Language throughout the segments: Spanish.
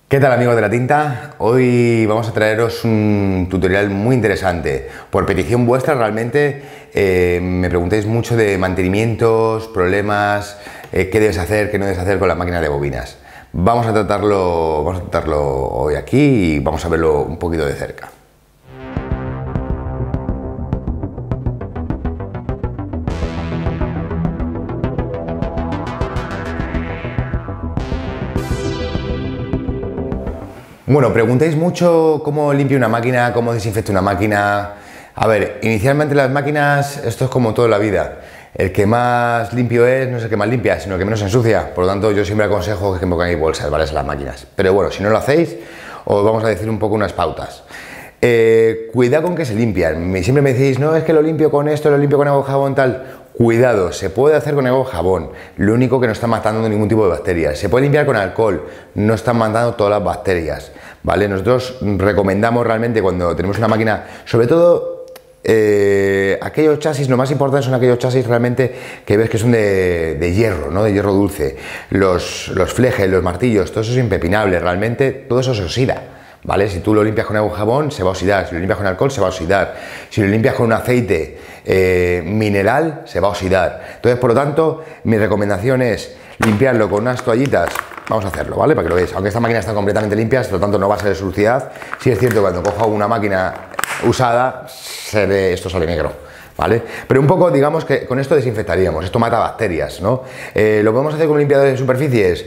¿Qué tal, amigos de la tinta? Hoy vamos a traeros un tutorial muy interesante. Por petición vuestra realmente me preguntáis mucho de mantenimientos, problemas, qué debes hacer, qué no debes hacer con la máquina de bobinas. Vamos a tratarlo hoy aquí y vamos a verlo un poquito de cerca. Bueno, preguntáis mucho cómo limpio una máquina, cómo desinfecto una máquina. A ver, inicialmente las máquinas, esto es como toda la vida. El que más limpio es, no es el que más limpia, sino el que menos ensucia. Por lo tanto, yo siempre aconsejo que pongáis bolsas, ¿vale? En las máquinas. Pero bueno, si no lo hacéis, os vamos a decir un poco unas pautas. Cuidado con que se limpian. Siempre me decís, no, es que lo limpio con esto, lo limpio con agua jabón, tal. Cuidado, se puede hacer con agua jabón, lo único que no está matando ningún tipo de bacterias. Se puede limpiar con alcohol, no están matando todas las bacterias, ¿vale? Nosotros recomendamos realmente cuando tenemos una máquina, sobre todo aquellos chasis, lo más importante son aquellos chasis realmente que ves que son de hierro, ¿no? De hierro dulce. Los flejes, los martillos, todo eso es impepinable, realmente todo eso se oxida. ¿Vale? Si tú lo limpias con agua y jabón, se va a oxidar. Si lo limpias con alcohol, se va a oxidar. Si lo limpias con un aceite mineral, se va a oxidar. Entonces, por lo tanto, mi recomendación es limpiarlo con unas toallitas. Vamos a hacerlo, ¿vale? Para que lo veáis. Aunque esta máquina está completamente limpia, por lo tanto, no va a ser suciedad. Sí es cierto, cuando cojo una máquina usada, esto sale negro. ¿Vale? Pero un poco, digamos que con esto desinfectaríamos. Esto mata bacterias, ¿no? ¿Lo podemos hacer con limpiadores de superficies?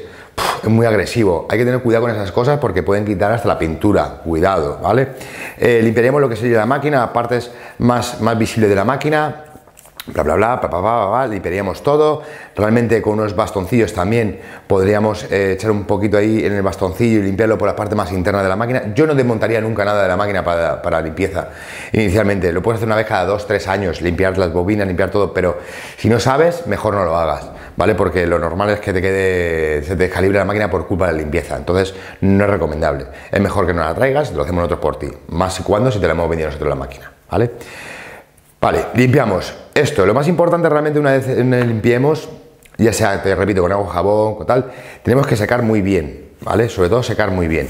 Es muy agresivo, hay que tener cuidado con esas cosas porque pueden quitar hasta la pintura, cuidado, ¿vale? Limpiaremos lo que sería la máquina, partes más visibles de la máquina, bla bla bla, bla, limpiaríamos todo. Realmente con unos bastoncillos también podríamos echar un poquito ahí en el bastoncillo y limpiarlo por la parte más interna de la máquina. Yo no desmontaría nunca nada de la máquina para limpieza inicialmente, lo puedes hacer una vez cada 2-3 años, limpiar las bobinas, limpiar todo, pero si no sabes, mejor no lo hagas, ¿vale? Porque lo normal es que se te descalibre la máquina por culpa de la limpieza, entonces no es recomendable. Es mejor que no la traigas, lo hacemos nosotros por ti, más cuando si te la hemos vendido nosotros la máquina, ¿vale? Vale, limpiamos esto. Lo más importante realmente una vez limpiemos, ya sea, te repito, con agua, jabón, con tal, tenemos que secar muy bien, ¿vale? Sobre todo secar muy bien.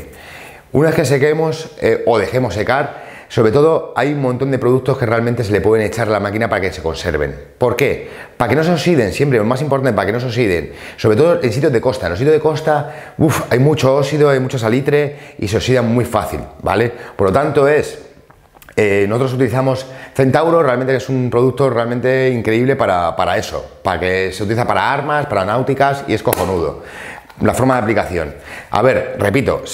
Una vez que sequemos o dejemos secar, sobre todo hay un montón de productos que realmente se le pueden echar a la máquina para que se conserven. ¿Por qué? Para que no se oxiden, siempre, lo más importante, para que no se oxiden. Sobre todo en sitios de costa. En los sitios de costa, hay mucho óxido, hay mucho salitre y se oxidan muy fácil, ¿vale? Por lo tanto nosotros utilizamos Centauro, realmente es un producto realmente increíble para eso, para que se utiliza para armas, para náuticas y es cojonudo. La forma de aplicación. A ver, repito,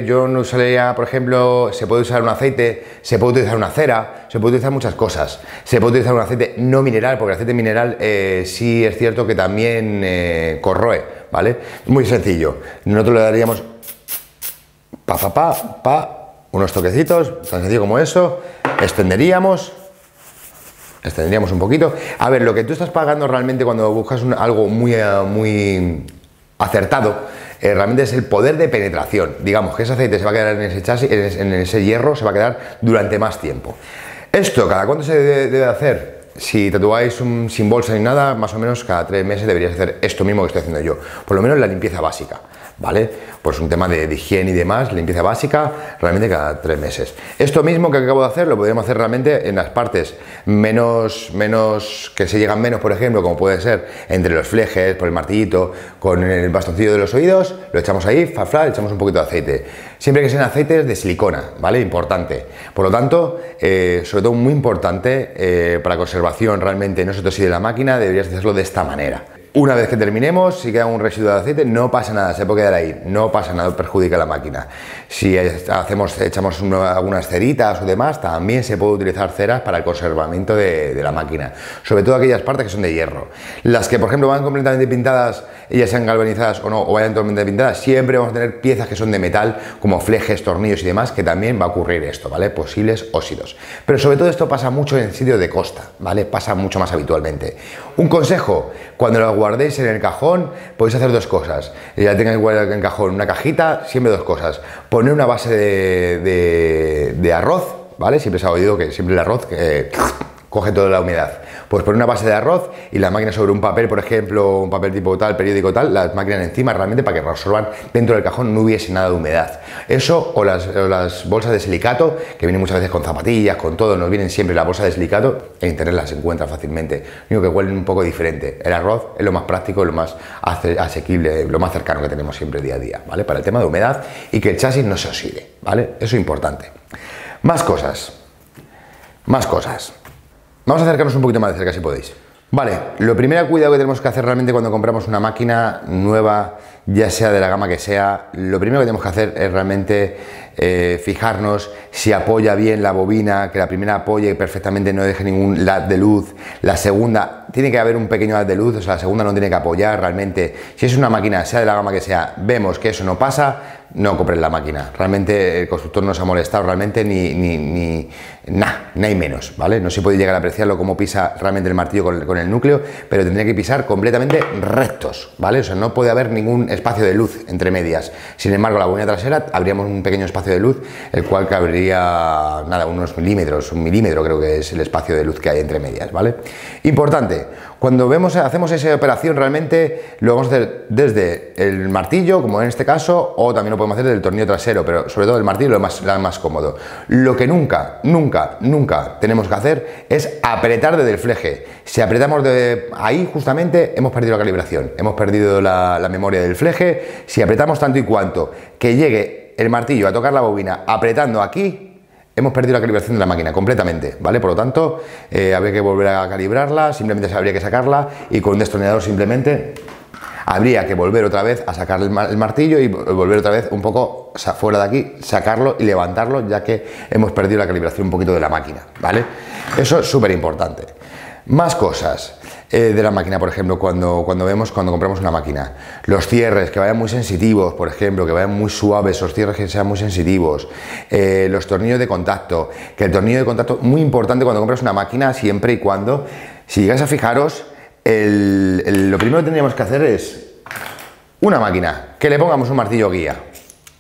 yo no usaría, por ejemplo, se puede usar un aceite, se puede utilizar una cera, se puede utilizar muchas cosas. Se puede utilizar un aceite no mineral, porque el aceite mineral sí es cierto que también corroe, ¿vale? Muy sencillo. Nosotros le daríamos unos toquecitos, tan sencillo como eso, extenderíamos un poquito. A ver, lo que tú estás pagando realmente cuando buscas algo muy acertado, realmente es el poder de penetración. Digamos que ese aceite se va a quedar en ese chasis, en ese hierro, se va a quedar durante más tiempo. Esto, ¿cada cuánto se debe hacer? Si tatuáis sin bolsa ni nada, más o menos cada 3 meses deberías hacer esto mismo que estoy haciendo yo. Por lo menos la limpieza básica, ¿vale? Pues un tema de higiene y demás, limpieza básica, realmente cada 3 meses. Esto mismo que acabo de hacer, lo podemos hacer realmente en las partes que se llegan menos, por ejemplo, como puede ser entre los flejes, por el martillito, con el bastoncillo de los oídos, lo echamos ahí, le echamos un poquito de aceite. Siempre que sean aceites de silicona, ¿vale? Importante. Por lo tanto, sobre todo muy importante, para conservación realmente no se te oxide la máquina, deberías hacerlo de esta manera. Una vez que terminemos, si queda un residuo de aceite, no pasa nada, se puede quedar ahí, no pasa nada, perjudica la máquina. Si echamos algunas ceritas o demás, también se puede utilizar ceras para el conservamiento de la máquina, sobre todo aquellas partes que son de hierro. Las que, por ejemplo, van completamente pintadas, ellas sean galvanizadas o no, o vayan totalmente pintadas, siempre vamos a tener piezas que son de metal, como flejes, tornillos y demás, que también va a ocurrir esto, ¿vale? Posibles óxidos. Pero sobre todo esto pasa mucho en sitios de costa, ¿vale? Pasa mucho más habitualmente. Un consejo, cuando lo guardéis en el cajón, podéis hacer 2 cosas. Ya tengáis guardado en el cajón una cajita, siempre 2 cosas. Poner una base de arroz, ¿vale? Siempre se ha oído que siempre el arroz coge toda la humedad. Pues poner una base de arroz y la máquina sobre un papel, por ejemplo, un papel tipo tal, periódico tal, las máquinas encima realmente para que reabsorban dentro del cajón, no hubiese nada de humedad. Eso o las bolsas de silicato, que vienen muchas veces con zapatillas, con todo, nos vienen siempre las bolsas de silicato, en internet las encuentran fácilmente. Lo único que huelen un poco diferente. El arroz es lo más práctico, lo más asequible, lo más cercano que tenemos siempre día a día, ¿vale? Para el tema de humedad y que el chasis no se oxide, ¿vale? Eso es importante. Más cosas. Vamos a acercarnos un poquito más de cerca si podéis. Vale, lo primero cuidado que tenemos que hacer realmente cuando compramos una máquina nueva, ya sea de la gama que sea, lo primero que tenemos que hacer es realmente fijarnos si apoya bien la bobina, que la primera apoye perfectamente, no deje ningún LED de luz, la segunda tiene que haber un pequeño LED de luz, o sea, la segunda no tiene que apoyar realmente. Si es una máquina, sea de la gama que sea, vemos que eso no pasa, no compres la máquina. Realmente el constructor no se ha molestado realmente ni hay menos, ¿vale? No se puede llegar a apreciarlo cómo pisa realmente el martillo con el núcleo, pero tendría que pisar completamente rectos, ¿vale? O sea, no puede haber ningún espacio de luz entre medias. Sin embargo, la bobina trasera habríamos un pequeño espacio de luz, el cual cabría, nada, unos milímetros, 1 milímetro creo que es el espacio de luz que hay entre medias, ¿vale? Importante, cuando hacemos esa operación realmente lo vamos a hacer desde el martillo, como en este caso, o también lo podemos hacer desde el tornillo trasero, pero sobre todo el martillo lo más cómodo. Lo que nunca tenemos que hacer es apretar desde el fleje. Si apretamos de ahí, justamente hemos perdido la calibración, hemos perdido la memoria del fleje. Si apretamos tanto y cuanto que llegue el martillo a tocar la bobina apretando aquí, hemos perdido la calibración de la máquina completamente, ¿vale? Por lo tanto, habría que volver a calibrarla, simplemente habría que sacarla y con un destornillador simplemente habría que volver otra vez a sacar el martillo y volver otra vez un poco fuera de aquí, sacarlo y levantarlo, ya que hemos perdido la calibración un poquito de la máquina, ¿vale? Eso es súper importante. Más cosas de la máquina, por ejemplo, cuando compramos una máquina, los cierres que vayan muy sensitivos, por ejemplo, que vayan muy suaves, esos cierres que sean muy sensitivos, los tornillos de contacto, que el tornillo de contacto, muy importante cuando compras una máquina, siempre y cuando, si llegáis a fijaros, lo primero que tendríamos que hacer es una máquina, que le pongamos un martillo guía.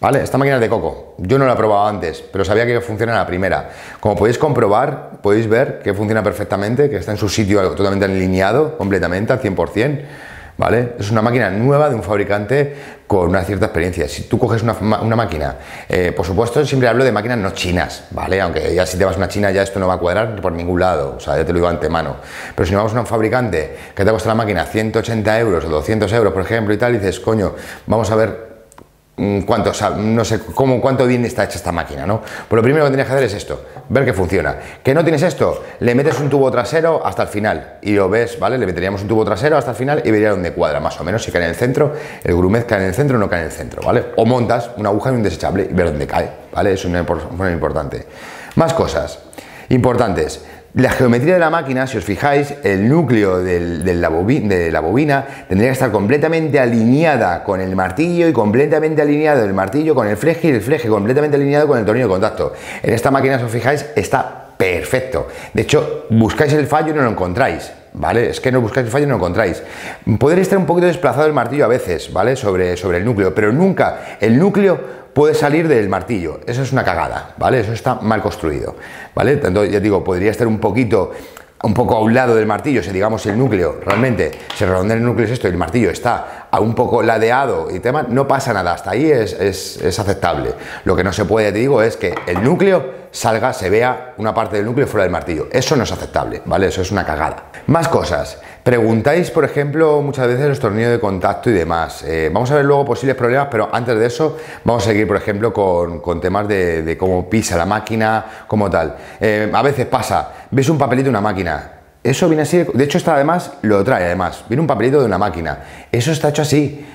¿Vale? Esta máquina es de coco, yo no la he probado antes, pero sabía que funciona a la primera. Como podéis comprobar, podéis ver que funciona perfectamente, que está en su sitio totalmente alineado, completamente, al 100%, ¿vale? Es una máquina nueva de un fabricante con una cierta experiencia. Si tú coges una máquina, por supuesto, siempre hablo de máquinas no chinas, ¿vale? Aunque ya si te vas a una china ya esto no va a cuadrar por ningún lado, o sea, ya te lo digo antemano. Pero si no vamos a un fabricante que te ha costado la máquina 180 euros o 200 euros, por ejemplo, y tal, y dices, coño, vamos a ver cuánto bien está hecha esta máquina, ¿no? Pues lo primero que tienes que hacer es esto, ver que funciona. ¿Que no tienes esto? Le metes un tubo trasero hasta el final y lo ves, ¿vale? Le meteríamos un tubo trasero hasta el final y vería dónde cuadra, más o menos, si cae en el centro, el grumez cae en el centro o no cae en el centro, ¿vale? O montas una aguja y un desechable y ver dónde cae, ¿vale? Eso es muy importante. Más cosas importantes. La geometría de la máquina, si os fijáis, el núcleo de la bobina tendría que estar completamente alineada con el martillo y completamente alineado el martillo con el fleje y el fleje completamente alineado con el tornillo de contacto. En esta máquina, si os fijáis, está perfecto. De hecho, buscáis el fallo y no lo encontráis, ¿vale? Es que no buscáis el fallo y no lo encontráis. Podría estar un poquito desplazado el martillo a veces, ¿vale? Sobre el núcleo, pero nunca el núcleo puede salir del martillo. Eso es una cagada, ¿vale? Eso está mal construido, ¿vale? Tanto, ya digo, podría estar un poco a un lado del martillo, si digamos el núcleo, realmente, se redondea el núcleo es esto y el martillo está a un poco ladeado y tema, no pasa nada, hasta ahí es aceptable. Lo que no se puede, te digo, es que el núcleo salga, se vea una parte del núcleo fuera del martillo. Eso no es aceptable, ¿vale? Eso es una cagada. Más cosas. Preguntáis, por ejemplo, muchas veces los tornillos de contacto y demás. Vamos a ver luego posibles problemas, pero antes de eso vamos a seguir, por ejemplo, con temas de cómo pisa la máquina, como tal. A veces pasa, ves un papelito de una máquina. Eso viene así, de hecho, esta además lo trae, además. Viene un papelito de una máquina. Eso está hecho así.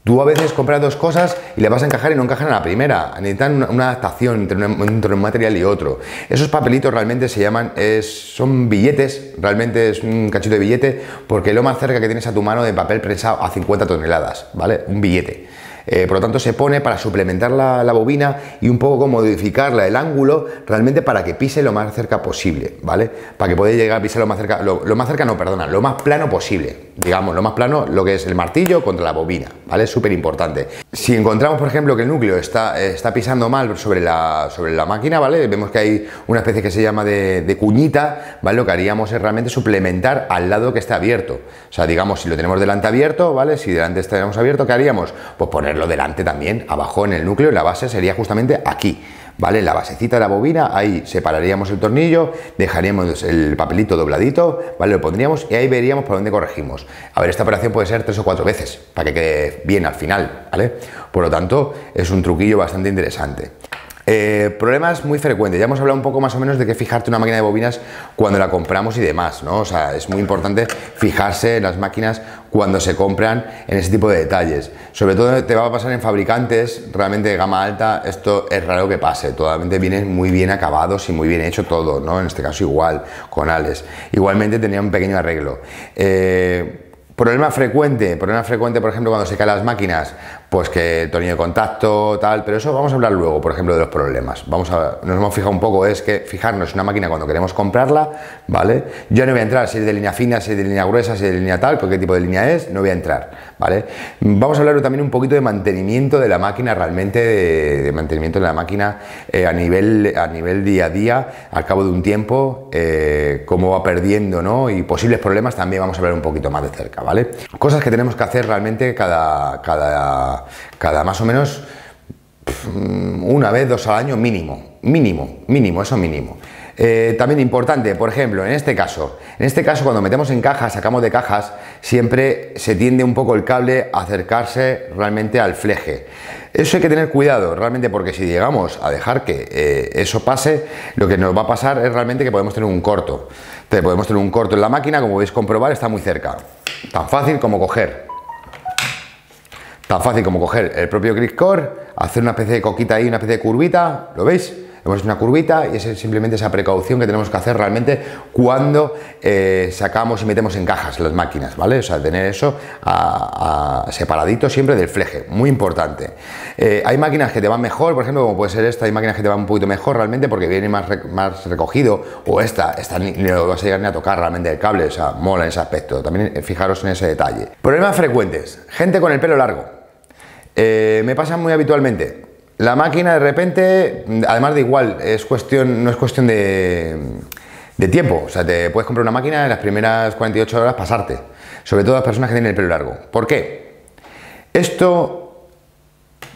Tú a veces compras dos cosas y le vas a encajar y no encajan a la primera. Necesitan una adaptación entre un material y otro. Esos papelitos realmente se llaman, son billetes, realmente es un cachito de billete, porque lo más cerca que tienes a tu mano de papel prensado a 50 toneladas, ¿vale? Un billete. Por lo tanto, se pone para suplementar la bobina y un poco como modificarla, el ángulo, realmente para que pise lo más cerca posible, ¿vale? Para que podáis llegar a pisar lo más cerca, lo más plano posible, digamos, lo más plano, lo que es el martillo contra la bobina, ¿vale? Es súper importante. Si encontramos, por ejemplo, que el núcleo está pisando mal sobre la máquina, ¿vale? Vemos que hay una especie que se llama de cuñita, ¿vale? Lo que haríamos es realmente suplementar al lado que esté abierto. O sea, digamos, si lo tenemos delante abierto, ¿vale? Si delante tenemos abierto, ¿qué haríamos? Pues ponerlo delante también, abajo en el núcleo, y la base sería justamente aquí, ¿vale? La basecita de la bobina, ahí separaríamos el tornillo, dejaríamos el papelito dobladito, ¿vale? Lo pondríamos y ahí veríamos por dónde corregimos. A ver, esta operación puede ser 3 o 4 veces para que quede bien al final, ¿vale? Por lo tanto, es un truquillo bastante interesante. Problemas muy frecuentes. Ya hemos hablado un poco más o menos de qué fijarte una máquina de bobinas cuando la compramos y demás, ¿no? O sea, es muy importante fijarse en las máquinas cuando se compran en ese tipo de detalles. Sobre todo te va a pasar en fabricantes realmente de gama alta, esto es raro que pase. Totalmente vienen muy bien acabados y muy bien hecho todo, ¿no? En este caso igual, con Alex. Igualmente tenía un pequeño arreglo. Problema frecuente, por ejemplo, cuando se caen las máquinas, pues que el tornillo de contacto, tal, pero eso vamos a hablar luego, por ejemplo, de los problemas. Nos hemos fijado un poco, es que fijarnos en una máquina cuando queremos comprarla, ¿vale? Yo no voy a entrar si es de línea fina, si es de línea gruesa, si es de línea tal, qué tipo de línea es, no voy a entrar, ¿vale? Vamos a hablar también un poquito de mantenimiento de la máquina, realmente, de mantenimiento de la máquina a nivel día a día, al cabo de un tiempo, cómo va perdiendo, ¿no? Y posibles problemas también vamos a hablar un poquito más de cerca, ¿vale? Cosas que tenemos que hacer realmente cada más o menos una vez, 2 al año mínimo, eso mínimo. También importante, por ejemplo, en este caso cuando metemos en cajas, sacamos de cajas, siempre se tiende un poco el cable a acercarse realmente al fleje. Eso hay que tener cuidado realmente, porque si llegamos a dejar que eso pase, lo que nos va a pasar es realmente que podemos tener un corto. Entonces, podemos tener un corto en la máquina, como podéis comprobar, está muy cerca. Tan fácil como coger el propio Grip Core, hacer una especie de coquita ahí, una especie de curvita, ¿lo veis? Hemos hecho una curvita y es simplemente esa precaución que tenemos que hacer realmente cuando sacamos y metemos en cajas las máquinas, ¿vale? O sea, tener eso separadito siempre del fleje, muy importante. Hay máquinas que te van mejor, por ejemplo, como puede ser esta, hay máquinas que te van un poquito mejor realmente porque viene más recogido, o esta ni lo vas a llegar ni a tocar realmente el cable, o sea, mola en ese aspecto. También fijaros en ese detalle. Problemas frecuentes, gente con el pelo largo. Me pasa muy habitualmente. La máquina de repente, además de igual, no es cuestión de tiempo. O sea, te puedes comprar una máquina en las primeras 48 horas pasarte. Sobre todo las personas que tienen el pelo largo. ¿Por qué? Esto,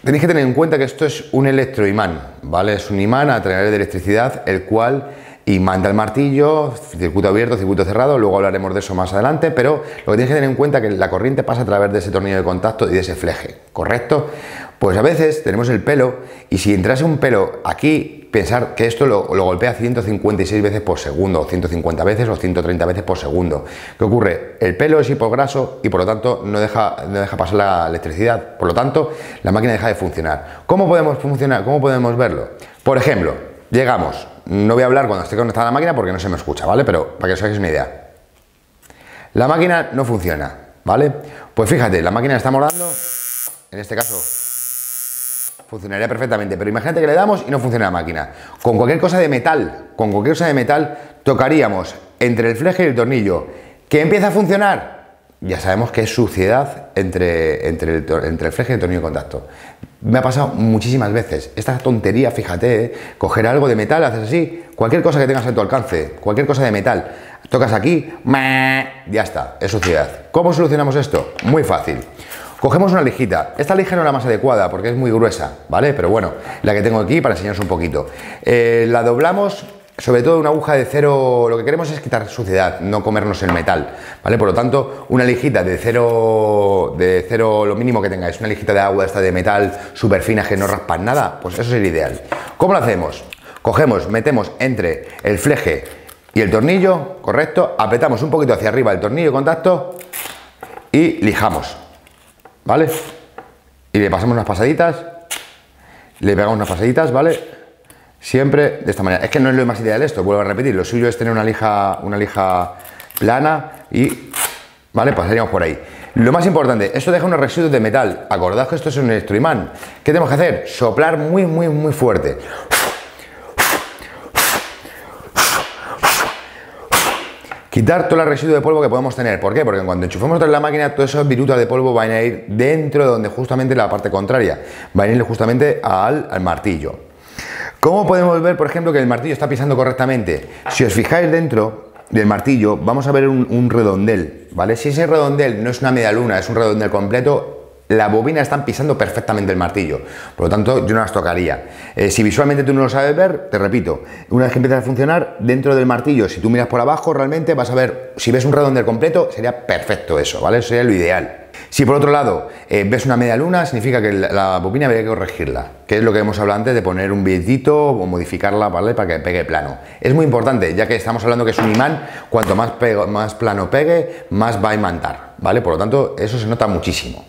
tenéis que tener en cuenta que esto es un electroimán, ¿vale? Es un imán a través de electricidad, el cual imanta el martillo, circuito abierto, circuito cerrado, luego hablaremos de eso más adelante, pero lo que tienes que tener en cuenta es que la corriente pasa a través de ese tornillo de contacto y de ese fleje, ¿correcto? Pues a veces tenemos el pelo y si entrase un pelo aquí, pensar que esto lo golpea 156 veces por segundo, o 150 veces o 130 veces por segundo. ¿Qué ocurre? El pelo es hipograso y por lo tanto no deja pasar la electricidad, por lo tanto la máquina deja de funcionar. ¿Cómo podemos funcionar? ¿Cómo podemos verlo? Por ejemplo, llegamos, no voy a hablar cuando esté conectada la máquina porque no se me escucha, ¿vale? Pero para que os hagáis una idea. La máquina no funciona, ¿vale? Pues fíjate, la máquina está morando, en este caso funcionaría perfectamente, pero imagínate que le damos y no funciona la máquina. Con cualquier cosa de metal, tocaríamos entre el fleje y el tornillo. ¿Que empieza a funcionar? Ya sabemos que es suciedad entre el fleje y el tornillo de contacto. Me ha pasado muchísimas veces. Esta tontería, fíjate, coger algo de metal, haces así, cualquier cosa que tengas a tu alcance, cualquier cosa de metal, tocas aquí, ya está, es suciedad. ¿Cómo solucionamos esto? Muy fácil. Cogemos una lijita. Esta lija no es la más adecuada porque es muy gruesa, ¿vale? Pero bueno, la que tengo aquí para enseñaros un poquito. La doblamos, sobre todo una aguja de cero, lo que queremos es quitar suciedad, no comernos el metal, ¿vale? Por lo tanto, una lijita de cero, lo mínimo que tengáis, una lijita de agua esta de metal súper fina que no raspan nada, pues eso es el ideal. ¿Cómo lo hacemos? Cogemos, metemos entre el fleje y el tornillo, correcto, apretamos un poquito hacia arriba el tornillo de contacto y lijamos. ¿Vale? Y le pasamos unas pasaditas, le pegamos unas pasaditas, ¿vale? Siempre de esta manera. Es que no es lo más ideal esto, vuelvo a repetir, lo suyo es tener una lija plana y, ¿vale? Pasaríamos por ahí. Lo más importante, esto deja unos residuos de metal. Acordad que esto es un electroimán. ¿Qué tenemos que hacer? Soplar muy fuerte. Quitar todo el residuo de polvo que podemos tener. ¿Por qué? Porque cuando enchufemos otra vez la máquina, todas esas virutas de polvo van a ir dentro de donde justamente la parte contraria. Van a ir justamente al martillo. ¿Cómo podemos ver, por ejemplo, que el martillo está pisando correctamente? Si os fijáis dentro del martillo, vamos a ver un redondel, ¿vale? Si ese redondel no es una media luna, es un redondel completo, la bobina están pisando perfectamente el martillo, por lo tanto yo no las tocaría. Si visualmente tú no lo sabes ver, te repito, una vez que empieza a funcionar, dentro del martillo, si tú miras por abajo, realmente vas a ver, si ves un redondel completo, sería perfecto eso, ¿vale? Eso sería lo ideal. Si por otro lado ves una media luna, significa que la bobina habría que corregirla, que es lo que hemos hablado antes de poner un billetito o modificarla, ¿vale? Para que pegue plano. Es muy importante, ya que estamos hablando que es un imán, cuanto más plano pegue, más va a imantar, ¿vale? Por lo tanto, eso se nota muchísimo.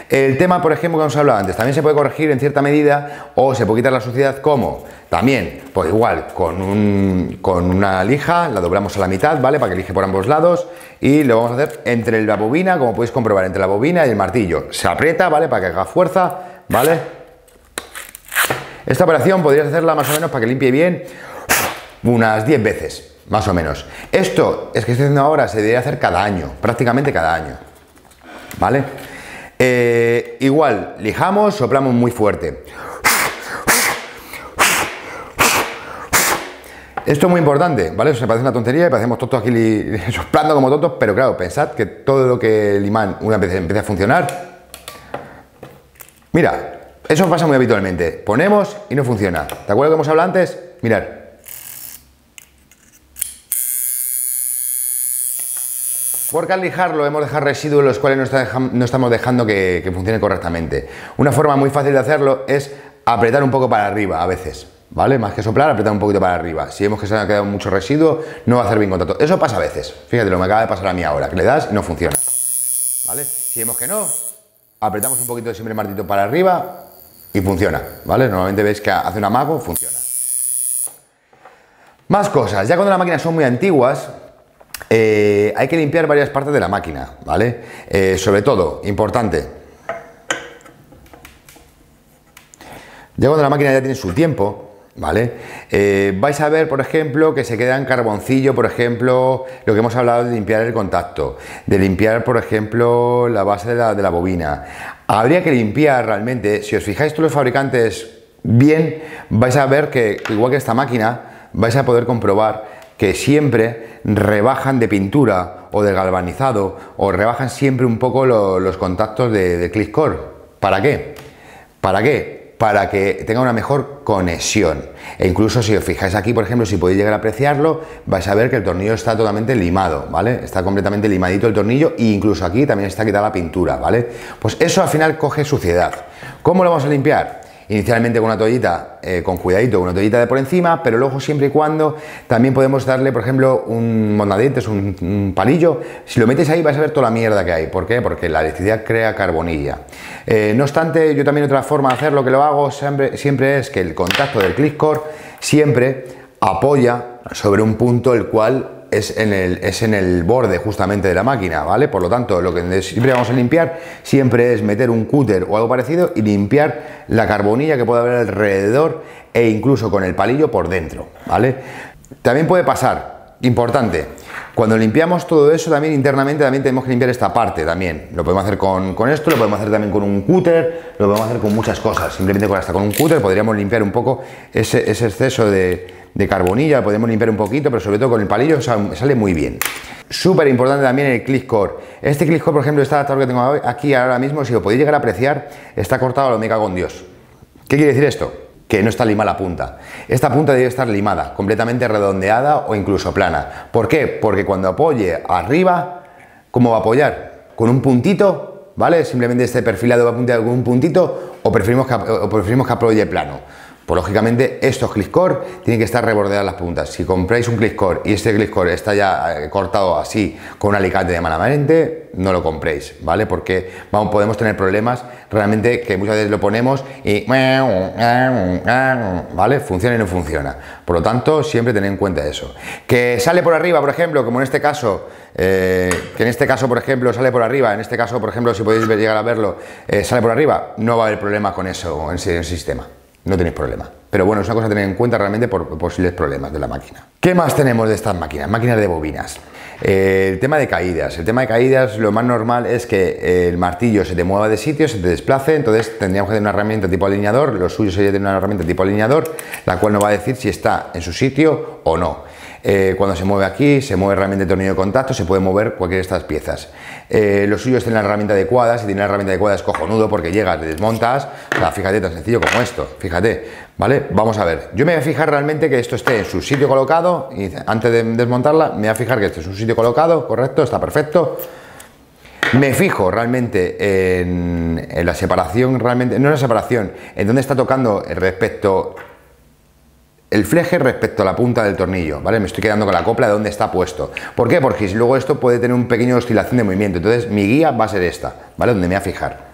El tema, por ejemplo, que hemos hablado antes, también se puede corregir en cierta medida o se puede quitar la suciedad, ¿cómo? También, pues igual, con una lija, la doblamos a la mitad, ¿vale? Para que lije por ambos lados y lo vamos a hacer entre la bobina, como podéis comprobar, entre la bobina y el martillo. Se aprieta, ¿vale? Para que haga fuerza, ¿vale? Esta operación podrías hacerla más o menos para que limpie bien unas 10 veces, más o menos. Esto es que estoy haciendo ahora, se debería hacer cada año, prácticamente cada año, ¿vale? Igual, lijamos, soplamos muy fuerte. Esto es muy importante, ¿vale? Se parece una tontería y parecemos tontos aquí soplando como tontos, pero claro, pensad que todo lo que el imán una vez empiece a funcionar, mira, eso pasa muy habitualmente. Ponemos y no funciona. ¿Te acuerdas que hemos hablado antes? Mirad. Porque al lijarlo hemos dejado residuos los cuales no estamos dejando que funcione correctamente. Una forma muy fácil de hacerlo es apretar un poco para arriba a veces, ¿vale? Más que soplar, apretar un poquito para arriba. Si vemos que se ha quedado mucho residuo, no va a hacer bien contacto. Eso pasa a veces. Fíjate, lo que me acaba de pasar a mí ahora, que le das y no funciona, ¿vale? Si vemos que no, apretamos un poquito siempre el martito para arriba y funciona, ¿vale? Normalmente veis que hace un amago, funciona. Más cosas. Ya cuando las máquinas son muy antiguas, hay que limpiar varias partes de la máquina, ¿vale? Sobre todo, importante, ya cuando la máquina ya tiene su tiempo, ¿vale? Vais a ver, por ejemplo, que se queda en carboncillo, por ejemplo, lo que hemos hablado de limpiar el contacto, de limpiar, por ejemplo, la base de la bobina. Habría que limpiar realmente, si os fijáis todos los fabricantes bien, vais a ver que, igual que esta máquina, vais a poder comprobar que siempre rebajan de pintura o de galvanizado o rebajan siempre un poco los contactos de click core. ¿Para qué? ¿Para qué? Para que tenga una mejor conexión. E incluso si os fijáis aquí, por ejemplo, si podéis llegar a apreciarlo, vais a ver que el tornillo está totalmente limado, ¿vale? Está completamente limadito el tornillo e incluso aquí también está quitada la pintura, ¿vale? Pues eso al final coge suciedad. ¿Cómo lo vamos a limpiar? Inicialmente con una toallita, con cuidadito, con una toallita de por encima, pero luego siempre y cuando también podemos darle, por ejemplo, un mondadientes, un palillo. Si lo metes ahí vais a ver toda la mierda que hay. ¿Por qué? Porque la electricidad crea carbonilla. No obstante, yo también otra forma de hacerlo que lo hago siempre es que el contacto del click core siempre apoya sobre un punto el cual es en el borde justamente de la máquina, ¿vale? Por lo tanto, lo que siempre vamos a limpiar siempre es meter un cúter o algo parecido y limpiar la carbonilla que puede haber alrededor e incluso con el palillo por dentro, ¿vale? También puede pasar, importante, cuando limpiamos todo eso también internamente también tenemos que limpiar esta parte también. Lo podemos hacer con esto, lo podemos hacer también con un cúter, lo podemos hacer con muchas cosas. Simplemente hasta con un cúter podríamos limpiar un poco ese exceso de carbonilla, podemos limpiar un poquito, pero sobre todo con el palillo sale muy bien. Súper importante también el click core. Este click core, por ejemplo, este adaptador que tengo aquí ahora mismo, si lo podéis llegar a apreciar, está cortado a lo me cago en Dios. ¿Qué quiere decir esto? Que no está limada la punta. Esta punta debe estar limada, completamente redondeada o incluso plana. ¿Por qué? Porque cuando apoye arriba, ¿cómo va a apoyar? ¿Con un puntito? ¿Vale? Simplemente este perfilado va a apuntar con un puntito o preferimos que apoye plano. Pues lógicamente estos click-core tienen que estar rebordeadas las puntas. Si compráis un click-core y este click-core está ya cortado así con un alicate de malamente, no lo compréis, ¿vale? Porque podemos tener problemas realmente que muchas veces lo ponemos y ¿vale? Funciona y no funciona. Por lo tanto, siempre tened en cuenta eso. Que sale por arriba, por ejemplo, como en este caso, por ejemplo, sale por arriba, en este caso, por ejemplo, si podéis llegar a verlo, sale por arriba, no va a haber problema con eso en ese sistema. No tenéis problema. Pero bueno, es una cosa a tener en cuenta realmente por posibles problemas de la máquina. ¿Qué más tenemos de estas máquinas? Máquinas de bobinas. El tema de caídas. El tema de caídas, lo más normal es que el martillo se te mueva de sitio, se te desplace, entonces tendríamos que tener una herramienta tipo alineador. Lo suyo sería tener una herramienta tipo alineador, la cual nos va a decir si está en su sitio o no. Cuando se mueve aquí, se mueve realmente el tornillo de contacto, se puede mover cualquiera de estas piezas. Lo suyo es tener la herramienta adecuada. Si tienes la herramienta adecuada es cojonudo porque llegas, te desmontas. O sea, fíjate, tan sencillo como esto, fíjate, ¿vale? Vamos a ver, yo me voy a fijar realmente que esto esté en su sitio colocado y antes de desmontarla me voy a fijar que esté en su sitio colocado, correcto, está perfecto. Me fijo realmente en la separación, realmente, no en la separación, en dónde está tocando respecto el fleje respecto a la punta del tornillo, ¿vale? Me estoy quedando con la copla de dónde está puesto. ¿Por qué? Porque si luego esto puede tener un pequeño oscilación de movimiento, entonces mi guía va a ser esta, ¿vale? Donde me voy a fijar.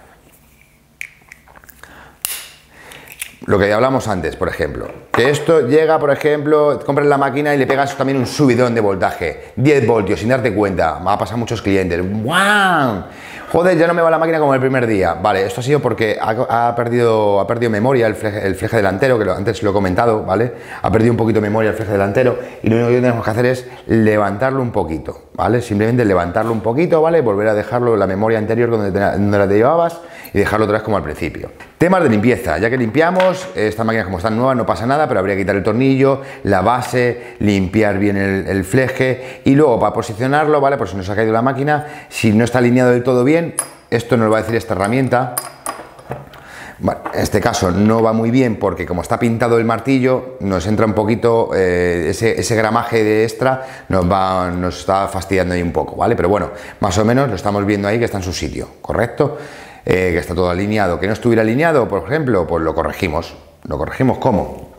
Lo que hablamos antes, por ejemplo, que esto llega, por ejemplo, compras la máquina y le pegas también un subidón de voltaje, 10 voltios, sin darte cuenta, me ha pasado a muchos clientes, ¡guau! Joder, ya no me va la máquina como el primer día. Vale, esto ha sido porque ha perdido memoria el fleje delantero, que antes lo he comentado, ¿vale? Ha perdido un poquito de memoria el fleje delantero y lo único que tenemos que hacer es levantarlo un poquito, ¿vale? Simplemente levantarlo un poquito, ¿vale? Volver a dejarlo la memoria anterior donde la te llevabas y dejarlo otra vez como al principio. Temas de limpieza, ya que limpiamos, estas máquinas como están nuevas no pasa nada, pero habría que quitar el tornillo, la base, limpiar bien el fleje y luego para posicionarlo, ¿vale? Por si nos ha caído la máquina, si no está alineado del todo bien, esto nos lo va a decir esta herramienta. Bueno, en este caso no va muy bien porque como está pintado el martillo, nos entra un poquito, ese gramaje de extra nos está fastidiando ahí un poco, ¿vale? Pero bueno, más o menos lo estamos viendo ahí que está en su sitio, ¿correcto? Que está todo alineado. Que no estuviera alineado, por ejemplo, pues lo corregimos. ¿Lo corregimos cómo?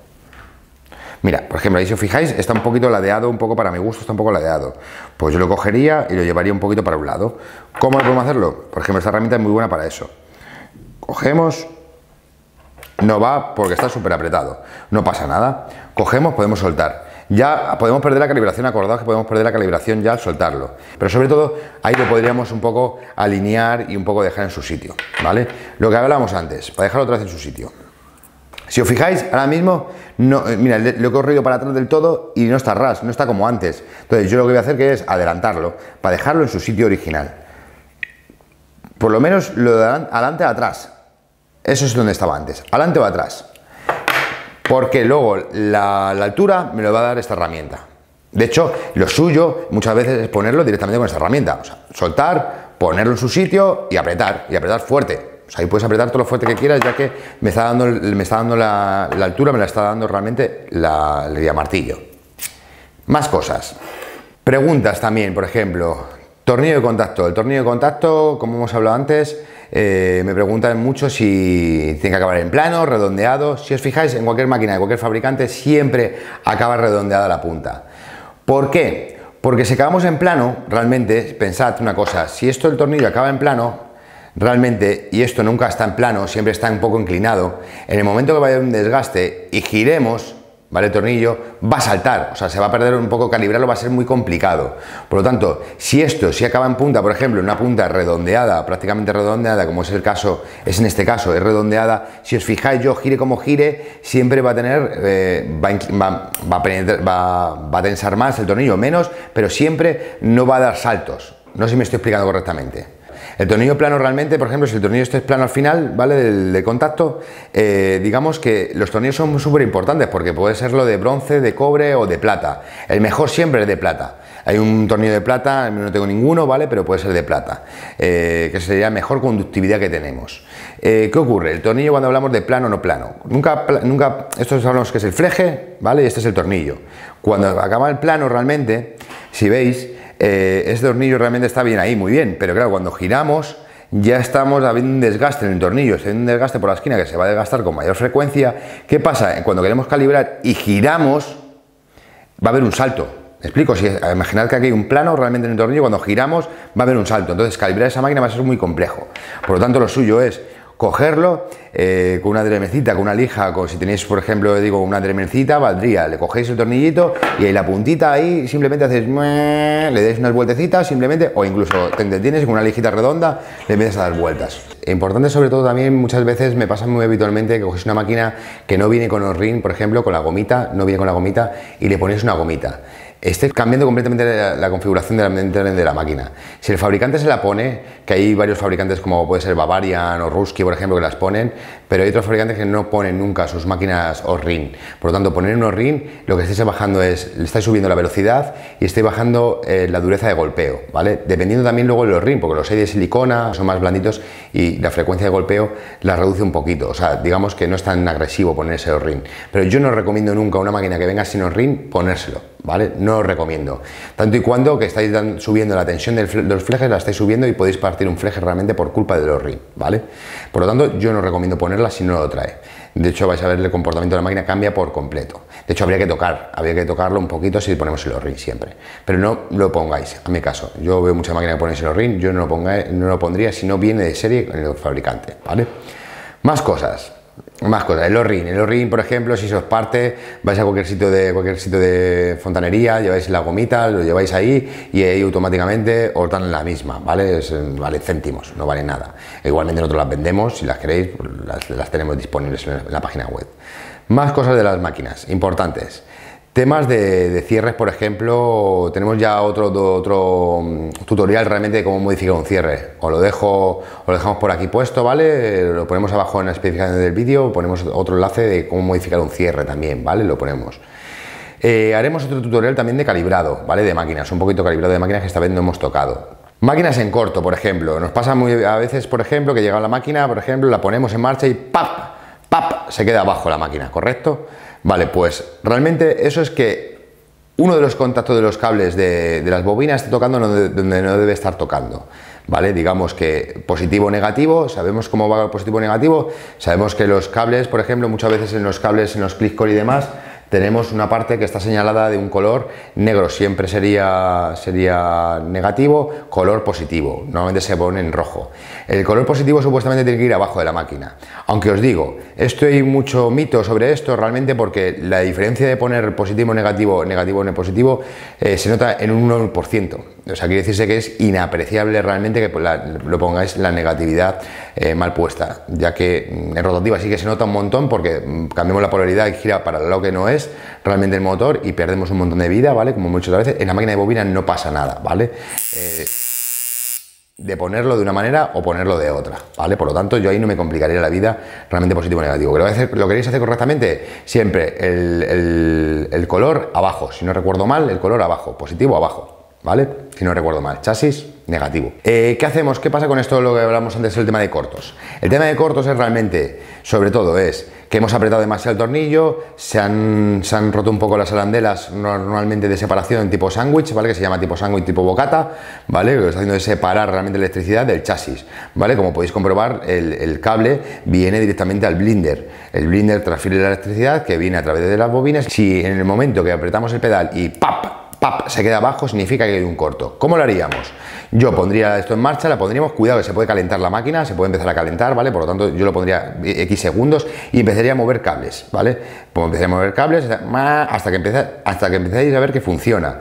Mira, por ejemplo, ahí si os fijáis, está un poquito ladeado, un poco para mi gusto, está un poco ladeado. Pues yo lo cogería y lo llevaría un poquito para un lado. ¿Cómo podemos hacerlo? Por ejemplo, esta herramienta es muy buena para eso. Cogemos, no va porque está súper apretado, no pasa nada. Cogemos, podemos soltar. Ya podemos perder la calibración, acordaos que podemos perder la calibración ya al soltarlo. Pero sobre todo, ahí lo podríamos un poco alinear y un poco dejar en su sitio, ¿vale? Lo que hablábamos antes, para dejarlo otra vez en su sitio. Si os fijáis, ahora mismo, no, mira, lo he corrido para atrás del todo y no está ras, no está como antes. Entonces yo lo que voy a hacer que es adelantarlo, para dejarlo en su sitio original. Por lo menos lo de adelante a atrás. Eso es donde estaba antes, adelante o atrás. Porque luego la altura me lo va a dar esta herramienta. De hecho, lo suyo muchas veces es ponerlo directamente con esta herramienta. O sea, soltar, ponerlo en su sitio y apretar fuerte. O sea, ahí puedes apretar todo lo fuerte que quieras, ya que me está dando la altura, me la está dando realmente el martillo. Más cosas. Preguntas también, por ejemplo, tornillo de contacto. El tornillo de contacto, como hemos hablado antes, me preguntan mucho si tiene que acabar en plano, redondeado. Si os fijáis, en cualquier máquina de cualquier fabricante siempre acaba redondeada la punta. ¿Por qué? Porque si acabamos en plano, realmente, pensad una cosa, si esto el tornillo acaba en plano, realmente, y esto nunca está en plano, siempre está un poco inclinado, en el momento que vaya un desgaste y giremos, ¿vale? El tornillo va a saltar, o sea, se va a perder un poco, calibrarlo va a ser muy complicado. Por lo tanto, si acaba en punta, por ejemplo, una punta redondeada, prácticamente redondeada, como es el caso, es en este caso, es redondeada, si os fijáis, yo gire como gire, siempre va a tener, va a tensar más el tornillo, menos, pero siempre no va a dar saltos. No sé si me estoy explicando correctamente. El tornillo plano realmente, por ejemplo, si el tornillo este es plano al final, ¿vale? De contacto, digamos que los tornillos son súper importantes porque puede serlo de bronce, de cobre o de plata. El mejor siempre es de plata. Hay un tornillo de plata, no tengo ninguno, ¿vale? Pero puede ser de plata, que sería mejor conductividad que tenemos. ¿Qué ocurre? El tornillo cuando hablamos de plano o no plano. Nunca, esto hablamos que es el fleje, ¿vale? Y este es el tornillo. Cuando acaba el plano realmente, si veis, este tornillo realmente está bien ahí, muy bien, pero claro, cuando giramos, ya estamos habiendo un desgaste en el tornillo, está habiendo un desgaste por la esquina que se va a desgastar con mayor frecuencia. ¿Qué pasa? Cuando queremos calibrar y giramos, va a haber un salto. ¿Me explico? Si imaginad que aquí hay un plano realmente en el tornillo, cuando giramos va a haber un salto. Entonces calibrar esa máquina va a ser muy complejo. Por lo tanto, lo suyo es cogerlo con una dremecita, con una lija, si tenéis, por ejemplo, digo, una dremecita, valdría, le cogéis el tornillito y ahí la puntita ahí, simplemente hacéis, le dais unas vueltecitas, simplemente, o incluso te detienes con una lijita redonda, le empiezas a dar vueltas. Importante sobre todo también, muchas veces me pasa muy habitualmente que cogéis una máquina que no viene con O-ring, por ejemplo, con la gomita, no viene con la gomita, y le ponéis una gomita. Esté cambiando completamente la configuración de la máquina. Si el fabricante se la pone, que hay varios fabricantes como puede ser Bavarian o Ruski, por ejemplo, que las ponen, pero hay otros fabricantes que no ponen nunca sus máquinas O-ring. Por lo tanto, poner un O-ring, lo que estáis bajando es, le estáis subiendo la velocidad y estáis bajando la dureza de golpeo, ¿vale? Dependiendo también luego del O-ring, porque los hay de silicona, son más blanditos y la frecuencia de golpeo la reduce un poquito. O sea, digamos que no es tan agresivo poner ese O-ring. Pero yo no recomiendo nunca a una máquina que venga sin O-ring ponérselo, ¿vale? No os recomiendo. Tanto y cuando que estáis subiendo la tensión de los flejes, la estáis subiendo y podéis partir un fleje realmente por culpa del O-ring, ¿vale? Por lo tanto, yo no recomiendo ponerla si no lo trae. De hecho, vais a ver el comportamiento de la máquina cambia por completo. De hecho, habría que tocarlo un poquito si ponemos el O-ring siempre. Pero no lo pongáis, a mi caso. Yo veo muchas máquinas que ponéis el O-ring, yo no lo pondría si no viene de serie con el fabricante, ¿vale? Más cosas. El O-ring, por ejemplo, si se os parte, vais a cualquier sitio de fontanería, lleváis la gomita, lo lleváis ahí y ahí automáticamente os dan la misma, ¿vale? Vale céntimos, no vale nada. Igualmente nosotros las vendemos, si las queréis, las tenemos disponibles en la página web. Más cosas de las máquinas, importantes. Temas de cierres, por ejemplo, tenemos ya otro tutorial realmente de cómo modificar un cierre. Os lo dejamos por aquí puesto, ¿vale? Lo ponemos abajo en la especificación del vídeo, ponemos otro enlace de cómo modificar un cierre también, ¿vale? Lo ponemos. Haremos otro tutorial también de calibrado, ¿vale? De máquinas, un poquito calibrado de máquinas que esta vez no hemos tocado. Máquinas en corto, por ejemplo. Nos pasa a veces, por ejemplo, que llega la máquina, por ejemplo, la ponemos en marcha y ¡pap! Se queda abajo la máquina, ¿correcto? Vale, pues realmente eso es que uno de los contactos de los cables de las bobinas está tocando donde no debe estar tocando, ¿vale? Digamos que positivo o negativo, sabemos cómo va el positivo o negativo, sabemos que los cables, por ejemplo, muchas veces en los cables, en los click-core y demás, tenemos una parte que está señalada de un color negro, siempre sería negativo, color positivo, normalmente se pone en rojo. El color positivo supuestamente tiene que ir abajo de la máquina, aunque os digo, hay mucho mito sobre esto realmente porque la diferencia de poner positivo, negativo en positivo se nota en un 1%, o sea, quiere decirse que es inapreciable realmente que lo pongáis la negatividad mal puesta, ya que en rotativa sí que se nota un montón porque cambiamos la polaridad y gira para lo que no es realmente el motor y perdemos un montón de vida, ¿vale? Como muchas veces, en la máquina de bobina no pasa nada, ¿vale? De ponerlo de una manera o ponerlo de otra, ¿vale? Por lo tanto, yo ahí no me complicaría la vida realmente positivo o negativo. ¿Lo queréis hacer correctamente? Siempre el color abajo, si no recuerdo mal, el color abajo, positivo abajo, ¿vale? Si no recuerdo mal, chasis negativo. ¿Qué hacemos? ¿Qué pasa con esto, lo que hablamos antes, el tema de cortos? El tema de cortos es realmente, sobre todo, es que hemos apretado demasiado el tornillo, se han roto un poco las arandelas normalmente de separación tipo sándwich, ¿vale? Que se llama tipo sándwich, tipo bocata, ¿vale? Lo que está haciendo es separar realmente la electricidad del chasis, ¿vale? Como podéis comprobar, el cable viene directamente al blinder. El blinder transfiere la electricidad que viene a través de las bobinas. Si en el momento que apretamos el pedal y ¡pap! Se queda abajo, significa que hay un corto. ¿Cómo lo haríamos? Yo pondría esto en marcha, la pondríamos, cuidado que se puede calentar la máquina, se puede empezar a calentar, ¿vale? Por lo tanto, yo lo pondría X segundos y empezaría a mover cables, ¿vale? Pues empezaría a mover cables hasta que empecéis a ver que funciona.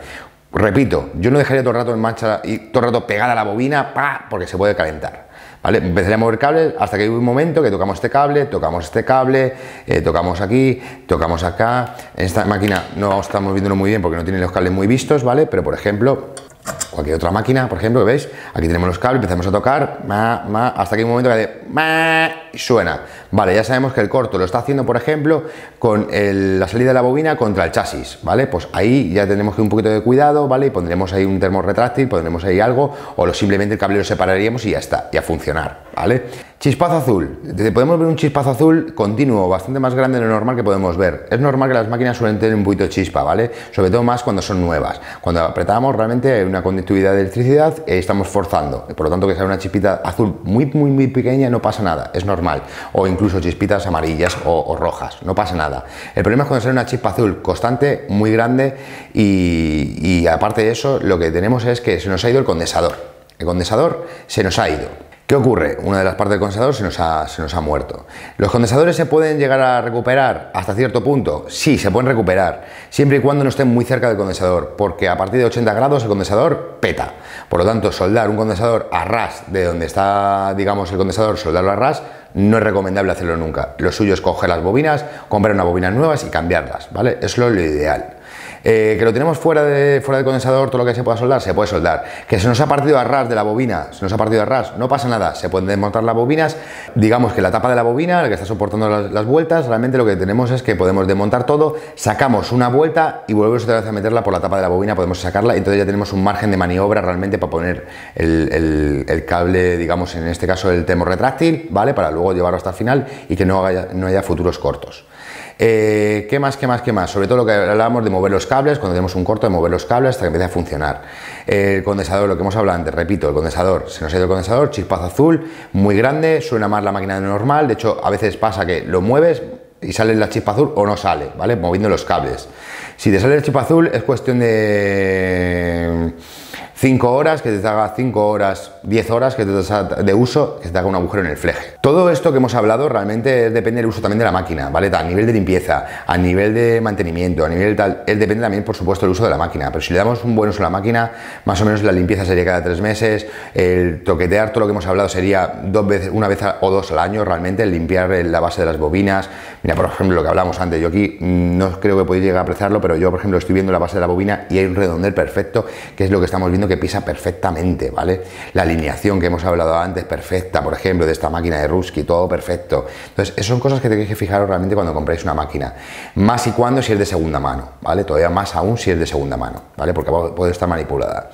Repito, yo no dejaría todo el rato en marcha y todo el rato pegada a la bobina, porque se puede calentar. ¿Vale? Empezaré a mover cables hasta que hay un momento que tocamos este cable, tocamos aquí, tocamos acá. En esta máquina no estamos viéndolo muy bien porque no tiene los cables muy vistos, ¿vale? Pero por ejemplo, cualquier otra máquina, por ejemplo, que veis, aquí tenemos los cables, empezamos a tocar, hasta que hay un momento que hace y suena. Vale, ya sabemos que el corto lo está haciendo, por ejemplo, con la salida de la bobina contra el chasis, ¿vale? Pues ahí ya tenemos que un poquito de cuidado, ¿vale? Y pondremos ahí un termo retráctil, pondremos ahí algo, o simplemente el cable lo separaríamos y ya está, y a funcionar, ¿vale? Chispazo azul. Podemos ver un chispazo azul continuo, bastante más grande de lo normal que podemos ver. Es normal que las máquinas suelen tener un poquito de chispa, ¿vale? Sobre todo más cuando son nuevas. Cuando apretamos realmente hay una conductividad de electricidad y estamos forzando. Por lo tanto, que sea una chispita azul muy pequeña no pasa nada, es normal. O incluso chispitas amarillas o rojas, no pasa nada. El problema es cuando sale una chispa azul constante, muy grande y aparte de eso, lo que tenemos es que se nos ha ido el condensador. El condensador se nos ha ido. ¿Qué ocurre? Una de las partes del condensador se nos ha muerto. ¿Los condensadores se pueden llegar a recuperar hasta cierto punto? Sí, se pueden recuperar, siempre y cuando no estén muy cerca del condensador, porque a partir de 80 grados el condensador peta. Por lo tanto, soldar un condensador a ras de donde está, digamos, el condensador, soldarlo a ras, no es recomendable hacerlo nunca. Lo suyo es coger las bobinas, comprar unas bobinas nuevas y cambiarlas, ¿vale? Eso es lo ideal. Que lo tenemos fuera del condensador, todo lo que se pueda soldar, se puede soldar. Que se nos ha partido a ras de la bobina, se nos ha partido a ras, no pasa nada, se pueden desmontar las bobinas. Digamos que la tapa de la bobina, la que está soportando las vueltas, realmente lo que tenemos es que podemos desmontar todo, sacamos una vuelta y volvemos otra vez a meterla por la tapa de la bobina, podemos sacarla y entonces ya tenemos un margen de maniobra realmente para poner el cable, digamos en este caso el termorretráctil, ¿vale? Para luego llevarlo hasta el final y que no haya futuros cortos. ¿Qué más? Sobre todo lo que hablábamos de mover los cables, cuando tenemos un corto, de mover los cables hasta que empiece a funcionar. El condensador, lo que hemos hablado antes, repito, el condensador, se nos ha ido el condensador, chispazo azul, muy grande, suena más la máquina de lo normal, de hecho a veces pasa que lo mueves y sale la chispa azul o no sale, ¿vale? Moviendo los cables. Si te sale el chispa azul es cuestión de 5 horas, que te haga 5 horas, 10 horas que te de uso, que te haga un agujero en el fleje. Todo esto que hemos hablado realmente depende del uso también de la máquina, ¿vale? A nivel de limpieza, a nivel de mantenimiento, a nivel tal, depende también, por supuesto, del uso de la máquina. Pero si le damos un buen uso a la máquina, más o menos la limpieza sería cada 3 meses, el toquetear, todo lo que hemos hablado sería una vez o dos al año, realmente, el limpiar la base de las bobinas. Mira, por ejemplo, lo que hablamos antes, yo aquí no creo que podéis llegar a apreciarlo, pero yo, por ejemplo, estoy viendo la base de la bobina y hay un redondel perfecto, que es lo que estamos viendo que pisa perfectamente, ¿vale? La alineación que hemos hablado antes, perfecta, por ejemplo, de esta máquina de Ruski, todo perfecto. Entonces, esas son cosas que tenéis que fijaros realmente cuando compráis una máquina. Más y cuando si es de segunda mano, ¿vale? Todavía más aún si es de segunda mano, ¿vale? Porque puede estar manipulada.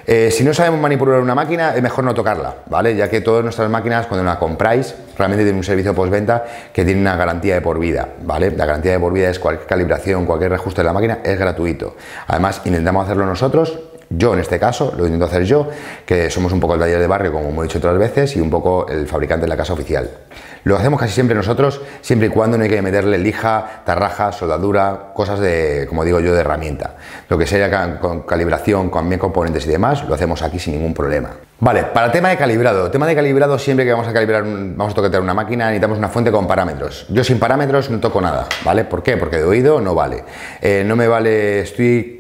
Si no sabemos manipular una máquina, es mejor no tocarla, ¿vale? Ya que todas nuestras máquinas, cuando la compráis, realmente tienen un servicio postventa que tiene una garantía de por vida, ¿vale? La garantía de por vida es cualquier calibración, cualquier reajuste de la máquina, es gratuito. Además, intentamos hacerlo nosotros. Yo en este caso lo intento hacer yo, que somos un poco el taller de barrio, como hemos dicho otras veces, y un poco el fabricante de la casa oficial. Lo hacemos casi siempre nosotros, siempre y cuando no hay que meterle lija, tarraja, soldadura, cosas de, como digo yo, de herramienta. Lo que sería con calibración, con bien componentes y demás, lo hacemos aquí sin ningún problema. Vale, para el tema de calibrado, siempre que vamos a calibrar, vamos a toquetear una máquina, necesitamos una fuente con parámetros. Yo sin parámetros no toco nada, ¿vale? ¿Por qué? Porque de oído no vale. No me vale, estoy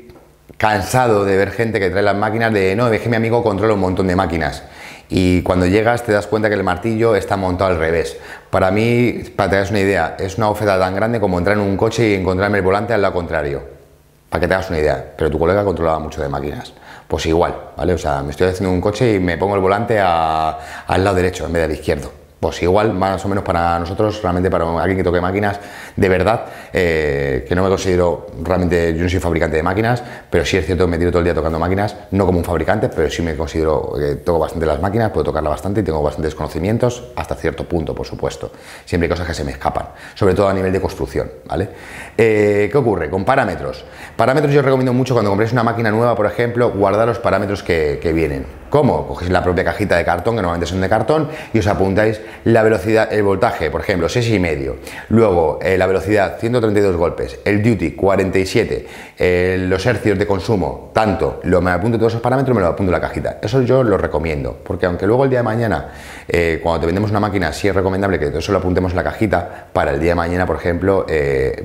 cansado de ver gente que trae las máquinas de no, es que mi amigo controla un montón de máquinas y cuando llegas te das cuenta que el martillo está montado al revés. Para mí, para que te hagas una idea, es una bofetada tan grande como entrar en un coche y encontrarme el volante al lado contrario, para que te hagas una idea. Pero tu colega controlaba mucho de máquinas, pues igual, ¿vale? O sea, me estoy haciendo un coche y me pongo el volante al lado derecho en vez del izquierdo. Pues igual, más o menos para nosotros, realmente para alguien que toque máquinas, de verdad, que no me considero, realmente, yo no soy fabricante de máquinas, pero sí es cierto que me tiro todo el día tocando máquinas, no como un fabricante, pero sí me considero que toco bastante las máquinas, puedo tocarlas bastante y tengo bastantes conocimientos, hasta cierto punto, por supuesto. Siempre hay cosas que se me escapan, sobre todo a nivel de construcción, ¿vale? ¿Qué ocurre? Con parámetros. Parámetros yo recomiendo mucho cuando compréis una máquina nueva, por ejemplo, guardar los parámetros que vienen. ¿Cómo? Cogéis la propia cajita de cartón, que normalmente son de cartón, y os apuntáis la velocidad, el voltaje, por ejemplo, 6,5. Luego, la velocidad, 132 golpes. El duty, 47. Los hercios de consumo, tanto. Me apunto todos esos parámetros, me los apunto en la cajita. Eso yo lo recomiendo, porque aunque luego el día de mañana, cuando te vendemos una máquina, sí es recomendable que todo eso lo apuntemos en la cajita para el día de mañana, por ejemplo,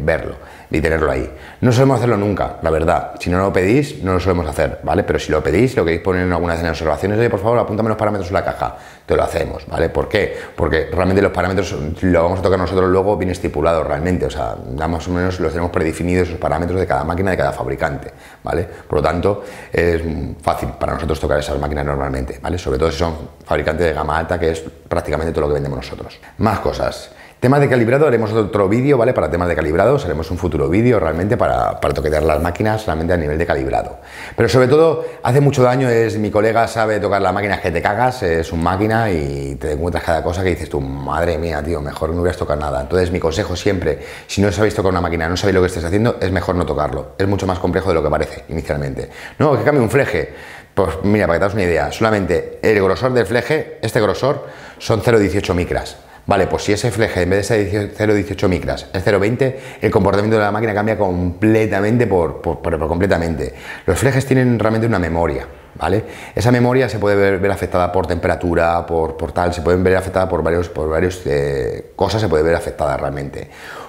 verlo y tenerlo ahí. No solemos hacerlo nunca, la verdad. Si no lo pedís, no lo solemos hacer, ¿vale? Pero si lo pedís, lo queréis poner en alguna de las observaciones, oye, por favor, apúntame los parámetros en la caja. Te lo hacemos, ¿vale? ¿Por qué? Porque realmente los parámetros lo vamos a tocar nosotros luego bien estipulados realmente, o sea, más o menos los tenemos predefinidos esos parámetros de cada máquina, de cada fabricante, ¿vale? Por lo tanto, es fácil para nosotros tocar esas máquinas normalmente, ¿vale? Sobre todo si son fabricantes de gama alta, que es prácticamente todo lo que vendemos nosotros. Más cosas. Temas de calibrado, haremos otro vídeo, ¿vale? Para temas de calibrado, haremos un futuro vídeo realmente para toquetear las máquinas realmente a nivel de calibrado. Pero sobre todo, hace mucho daño, mi colega sabe tocar las máquinas que te cagas, es un máquina y te encuentras cada cosa que dices tú, madre mía, tío, mejor no hubieras tocado nada. Entonces, mi consejo siempre, si no sabéis tocar una máquina, no sabéis lo que estáis haciendo, es mejor no tocarlo. Es mucho más complejo de lo que parece inicialmente. No, que cambie un fleje. Pues mira, para que te hagas una idea, solamente el grosor del fleje, este grosor, son 0,18 micras. Vale, pues si ese fleje en vez de ser 0,18 micras es 0,20, el comportamiento de la máquina cambia completamente completamente. Los flejes tienen realmente una memoria, ¿vale? Esa memoria se puede ver afectada por temperatura, por tal, se pueden ver afectada por varias cosas, se puede ver afectada realmente.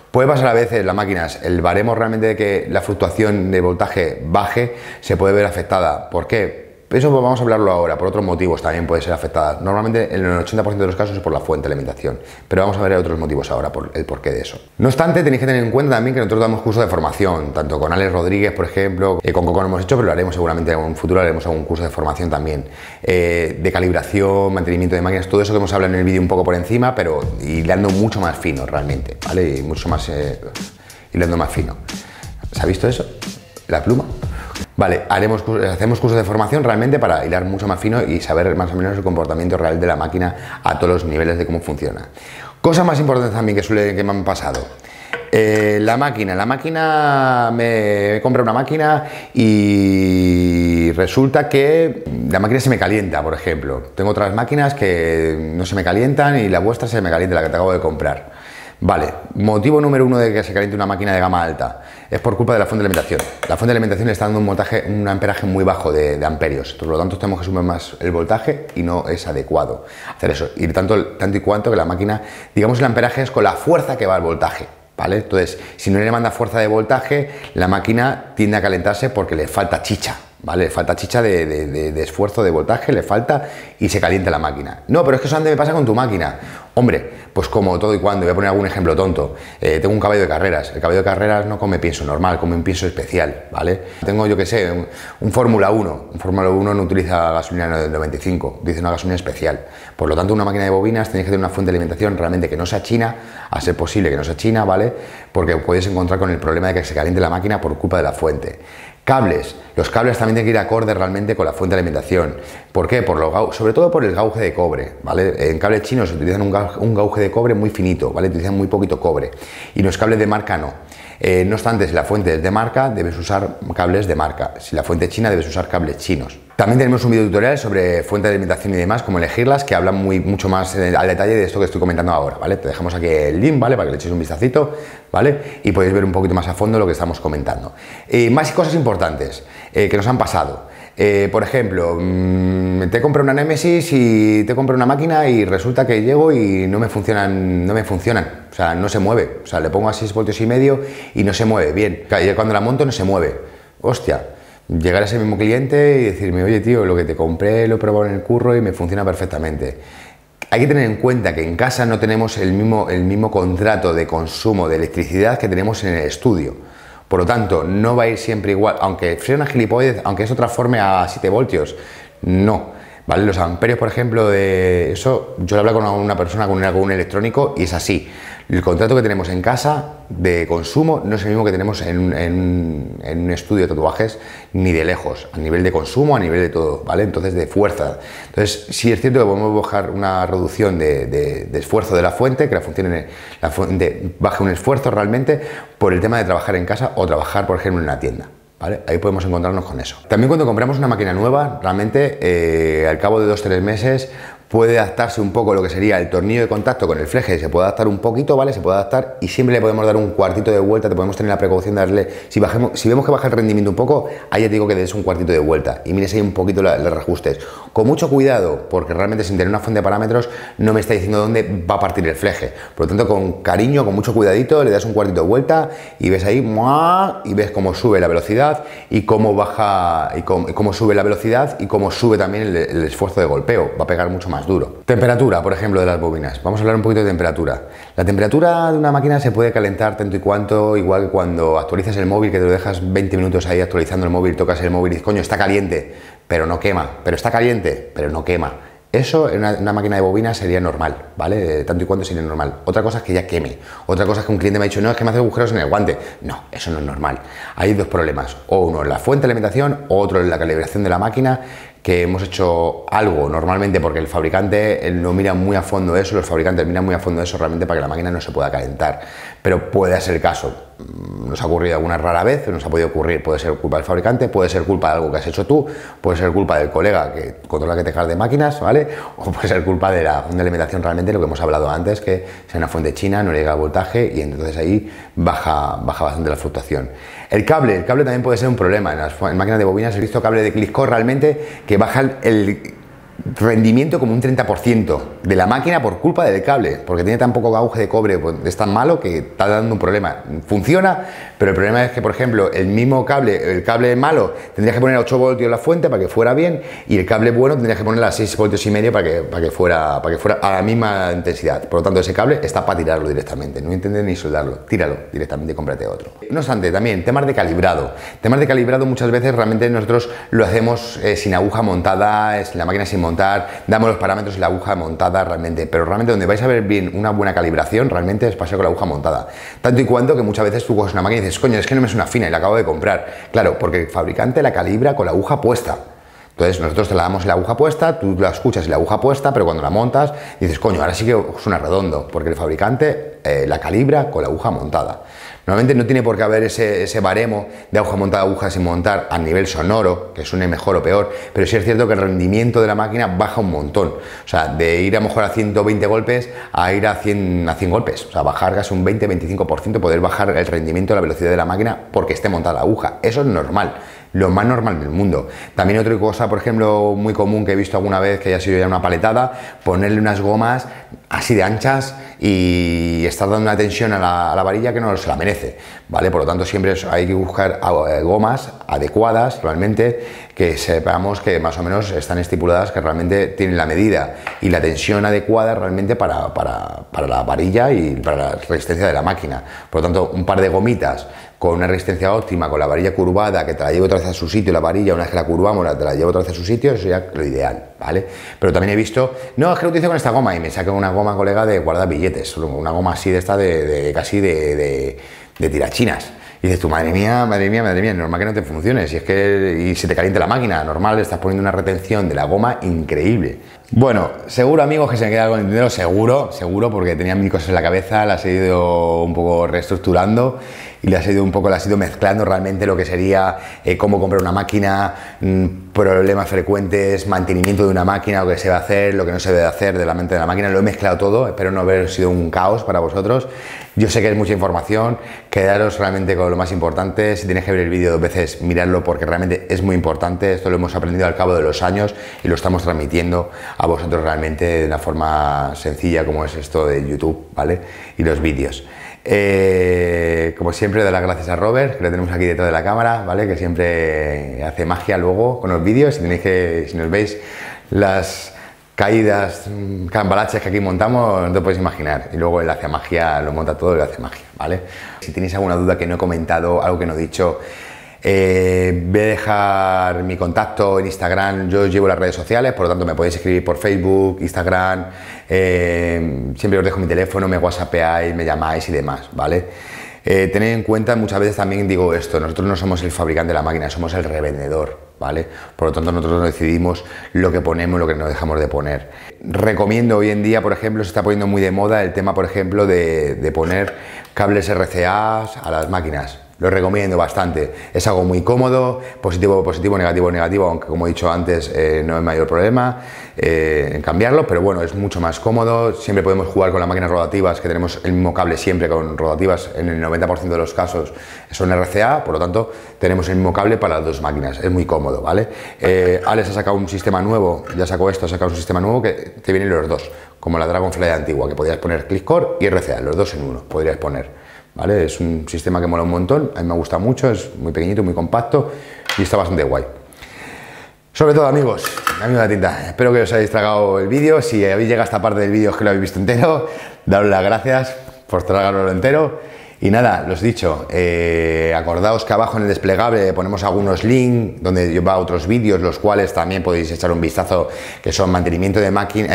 Puede pasar a veces las máquinas, el baremo realmente de que la fluctuación de voltaje baje se puede ver afectada. ¿Por qué? Eso vamos a hablarlo ahora, por otros motivos también puede ser afectada. Normalmente en el 80% de los casos es por la fuente de alimentación, pero vamos a ver otros motivos ahora, por el porqué de eso. No obstante, tenéis que tener en cuenta también que nosotros damos curso de formación, tanto con Alex Rodríguez, por ejemplo, con Coco no hemos hecho, pero lo haremos seguramente en un futuro, haremos algún curso de formación también, de calibración, mantenimiento de máquinas, todo eso que hemos hablado en el vídeo un poco por encima, pero hilando mucho más fino realmente, ¿vale? Y mucho más, hilando más fino. ¿Se ha visto eso? La pluma. Vale, hacemos cursos de formación realmente para hilar mucho más fino y saber más o menos el comportamiento real de la máquina a todos los niveles de cómo funciona. Cosas más importantes también que me han pasado. La máquina, me compré una máquina y resulta que la máquina se me calienta, por ejemplo. Tengo otras máquinas que no se me calientan y la vuestra se me calienta, la que te acabo de comprar. Vale, motivo número uno de que se caliente una máquina de gama alta es por culpa de la fuente de alimentación. La fuente de alimentación le está dando un amperaje muy bajo de amperios, por lo tanto tenemos que subir más el voltaje y no es adecuado hacer eso. Y tanto y cuanto que la máquina, digamos el amperaje es con la fuerza que va al voltaje, ¿vale? Entonces, si no le manda fuerza de voltaje, la máquina tiende a calentarse porque le falta chicha, ¿vale? Le falta chicha de esfuerzo de voltaje, le falta y se calienta la máquina. No, pero es que eso antes me pasa con tu máquina. Hombre, pues como todo y cuando, voy a poner algún ejemplo tonto. Tengo un caballo de carreras. El caballo de carreras no come pienso normal, come un pienso especial, ¿vale? Tengo, yo que sé, un Fórmula 1. Un Fórmula 1 no utiliza gasolina del 95, utiliza una gasolina especial. Por lo tanto, una máquina de bobinas tenéis que tener una fuente de alimentación realmente que no sea china, a ser posible que no sea china, ¿vale? Porque podéis encontrar con el problema de que se caliente la máquina por culpa de la fuente. Cables. Los cables también tienen que ir acorde realmente con la fuente de alimentación. ¿Por qué? Sobre todo por el gauge de cobre, ¿vale? En cables chinos se utilizan un gauge de cobre muy finito, ¿vale? Utilizan muy poquito cobre. Y los cables de marca no. No obstante, si la fuente es de marca, debes usar cables de marca. Si la fuente es china, debes usar cables chinos. También tenemos un video tutorial sobre fuente de alimentación y demás, cómo elegirlas, que hablan mucho más al detalle de esto que estoy comentando ahora, ¿vale? Te dejamos aquí el link, ¿vale? Para que le echéis un vistacito, ¿vale? Y podéis ver un poquito más a fondo lo que estamos comentando. Más cosas importantes que nos han pasado. Por ejemplo, te compro una Nemesis y te compro una máquina y resulta que llego y no me funcionan, o sea, no se mueve. O sea, le pongo a 6,5 voltios y no se mueve bien. Cuando la monto no se mueve. Hostia. Llegar a ese mismo cliente y decirme, oye tío, lo que te compré lo he probado en el curro y me funciona perfectamente. Hay que tener en cuenta que en casa no tenemos el mismo contrato de consumo de electricidad que tenemos en el estudio. Por lo tanto, no va a ir siempre igual, aunque sea una gilipollez, aunque eso transforme a 7 voltios, no. ¿Vale? Los amperios, por ejemplo, de eso, yo lo hablé con una persona con un electrónico y es así. El contrato que tenemos en casa de consumo no es el mismo que tenemos en un estudio de tatuajes ni de lejos, a nivel de consumo, a nivel de todo, ¿vale? Entonces, de fuerza. Entonces, sí es cierto que podemos bajar una reducción de esfuerzo de la fuente, que la fuente baje un esfuerzo realmente por el tema de trabajar en casa o trabajar, por ejemplo, en una tienda. ¿Vale? Ahí podemos encontrarnos con eso. También cuando compramos una máquina nueva, realmente al cabo de 2-3 meses puede adaptarse un poco lo que sería el tornillo de contacto con el fleje, se puede adaptar un poquito, ¿vale? Se puede adaptar y siempre le podemos dar un cuartito de vuelta, te podemos tener la precaución de darle, si vemos que baja el rendimiento un poco, ahí ya te digo que des un cuartito de vuelta y mires ahí un poquito los reajustes. Con mucho cuidado, porque realmente sin tener una fuente de parámetros no me está diciendo dónde va a partir el fleje. Por lo tanto, con cariño, con mucho cuidadito, le das un cuartito de vuelta y ves ahí, y ves cómo sube la velocidad y cómo baja, y cómo sube la velocidad y cómo sube también el esfuerzo de golpeo, va a pegar mucho más duro. Temperatura, por ejemplo, de las bobinas. Vamos a hablar un poquito de temperatura. La temperatura de una máquina se puede calentar tanto y cuanto, igual que cuando actualizas el móvil, que te lo dejas 20 minutos ahí actualizando el móvil, tocas el móvil y dices, coño, está caliente, pero no quema, pero está caliente, pero no quema. Eso en una máquina de bobinas sería normal, ¿vale? Tanto y cuanto sería normal. Otra cosa es que ya queme. Otra cosa es que un cliente me ha dicho, no, es que me hace agujeros en el guante. No, eso no es normal. Hay dos problemas. O uno en la fuente de alimentación, o otro en la calibración de la máquina, que hemos hecho algo normalmente porque el fabricante él no mira muy a fondo eso, los fabricantes miran muy a fondo eso realmente para que la máquina no se pueda calentar. Pero puede ser el caso. Nos ha ocurrido alguna rara vez, nos ha podido ocurrir, puede ser culpa del fabricante, puede ser culpa de algo que has hecho tú, puede ser culpa del colega que controla que te de máquinas, ¿vale? O puede ser culpa de la alimentación realmente, lo que hemos hablado antes, que sea una fuente china, no le llega el voltaje y entonces ahí baja bastante la fluctuación. El cable también puede ser un problema. En máquinas de bobinas he visto cable de ClickCore realmente que baja el rendimiento como un 30% de la máquina por culpa del cable, porque tiene tan poco gauge de cobre, pues es tan malo que está dando un problema. Funciona, pero el problema es que, por ejemplo, el mismo cable, el cable malo, tendrías que poner a 8 voltios en la fuente para que fuera bien, y el cable bueno tendrías que ponerle a 6 voltios y medio para que fuera a la misma intensidad. Por lo tanto, ese cable está para tirarlo directamente, no intentes ni soldarlo, tíralo directamente y cómprate otro. No obstante, también temas de calibrado. Temas de calibrado muchas veces realmente nosotros lo hacemos sin aguja montada, la máquina sin montar, damos los parámetros y la aguja montada realmente, pero realmente donde vais a ver bien una buena calibración realmente es pasar con la aguja montada. Tanto y cuanto que muchas veces tú coges una máquina y dices, coño, es que no me suena fina y la acabo de comprar. Claro, porque el fabricante la calibra con la aguja puesta. Entonces nosotros te la damos la aguja puesta, tú la escuchas y la aguja puesta, pero cuando la montas dices, coño, ahora sí que suena redondo, porque el fabricante la calibra con la aguja montada. Normalmente no tiene por qué haber ese baremo de aguja montada, aguja sin montar a nivel sonoro, que suene mejor o peor, pero sí es cierto que el rendimiento de la máquina baja un montón. O sea, de ir a lo mejor a 120 golpes a ir a 100 golpes. O sea, bajar casi un 20-25%, poder bajar el rendimiento, la velocidad de la máquina porque esté montada la aguja. Eso es normal. Lo más normal del mundo. También otra cosa, por ejemplo, muy común que he visto alguna vez, que haya sido ya una paletada, ponerle unas gomas así de anchas y estar dando una tensión a la varilla que no se la merece, ¿vale? Por lo tanto, siempre hay que buscar gomas adecuadas, realmente, que sepamos que más o menos están estipuladas, que realmente tienen la medida y la tensión adecuada realmente para la varilla y para la resistencia de la máquina. Por lo tanto, un par de gomitas con una resistencia óptima, con la varilla curvada, que te la lleve otra vez a su sitio, la varilla, una vez que la curvamos, te la llevo otra vez a su sitio, eso sería lo ideal, ¿vale? Pero también he visto, no, es que lo utilizo con esta goma, y me saco una goma, colega, de guardar billetes, una goma así de esta, casi de tirachinas. Y dices tú, madre mía, normal que no te funcione, si es que y se te caliente la máquina, normal, le estás poniendo una retención de la goma increíble. Bueno, seguro, amigos, que se me queda algo en el tintero, seguro, porque tenía mil cosas en la cabeza, las he ido un poco reestructurando y las he ido mezclando realmente lo que sería cómo comprar una máquina, problemas frecuentes, mantenimiento de una máquina, lo que se va a hacer, lo que no se debe hacer de la mente de la máquina. Lo he mezclado todo, espero no haber sido un caos para vosotros. Yo sé que es mucha información, quedaros realmente con lo más importante. Si tenéis que ver el vídeo 2 veces, miradlo porque realmente es muy importante. Esto lo hemos aprendido al cabo de los años y lo estamos transmitiendo a vosotros realmente de una forma sencilla como es esto de YouTube, ¿vale? Y los vídeos. Como siempre, doy las gracias a Robert, que lo tenemos aquí detrás de la cámara, ¿vale? Que siempre hace magia luego con los vídeos. Si nos veis las caídas, cambalaches que aquí montamos, no te puedes imaginar. Y luego él hace magia, lo monta todo y lo hace magia, ¿vale? Si tenéis alguna duda que no he comentado, algo que no he dicho, voy a dejar mi contacto en Instagram. Yo llevo las redes sociales, por lo tanto me podéis escribir por Facebook, Instagram, siempre os dejo mi teléfono, me whatsappeáis, me llamáis y demás, ¿vale? Tened en cuenta, muchas veces también digo esto, nosotros no somos el fabricante de la máquina, somos el revendedor, ¿vale? Por lo tanto, nosotros decidimos lo que ponemos, lo que no dejamos de poner. Recomiendo hoy en día, por ejemplo, se está poniendo muy de moda el tema, por ejemplo, de poner cables RCA a las máquinas. Lo recomiendo bastante, es algo muy cómodo, positivo, positivo, negativo, negativo, aunque como he dicho antes no hay mayor problema en cambiarlo, pero bueno, es mucho más cómodo. Siempre podemos jugar con las máquinas rotativas, que tenemos el mismo cable siempre con rotativas, en el 90% de los casos son RCA, por lo tanto tenemos el mismo cable para las dos máquinas, es muy cómodo, ¿vale? Alex ha sacado un sistema nuevo, ya sacó esto, ha sacado un sistema nuevo que te vienen los dos, como la Dragonfly antigua, que podrías poner ClickCore y RCA, los dos en uno, podrías poner. ¿Vale? Es un sistema que mola un montón, a mí me gusta mucho, es muy pequeñito, muy compacto y está bastante guay. Sobre todo, amigos de la tinta, espero que os hayáis tragado el vídeo. Si habéis llegado a esta parte del vídeo, es que lo habéis visto entero, daros las gracias por tragarlo entero Y nada, los dicho, acordaos que abajo en el desplegable ponemos algunos links donde lleva otros vídeos, los cuales también podéis echar un vistazo, que son mantenimiento de máquinas,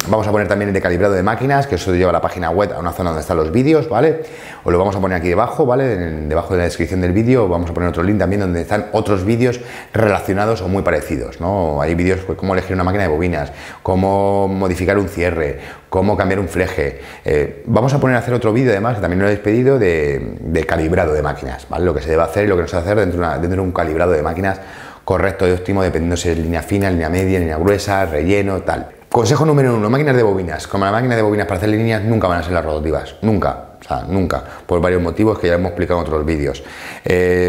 vamos a poner también el de calibrado de máquinas, que eso lleva a la página web a una zona donde están los vídeos, ¿vale? Os lo vamos a poner aquí debajo, ¿vale? Debajo de la descripción del vídeo vamos a poner otro link también donde están otros vídeos relacionados o muy parecidos, ¿no? Hay vídeos pues cómo elegir una máquina de bobinas, cómo modificar un cierre, cómo cambiar un fleje. Vamos a poner a hacer otro vídeo además, que también lo habéis pedido, de calibrado de máquinas, ¿vale? Lo que se debe hacer y lo que no se debe hacer dentro de un calibrado de máquinas correcto y óptimo, dependiendo si es línea fina, línea media, línea gruesa, relleno, tal. Consejo número 1, máquinas de bobinas. Como la máquina de bobinas para hacer líneas nunca van a ser las rotativas, nunca. O sea, nunca, por varios motivos que ya hemos explicado en otros vídeos.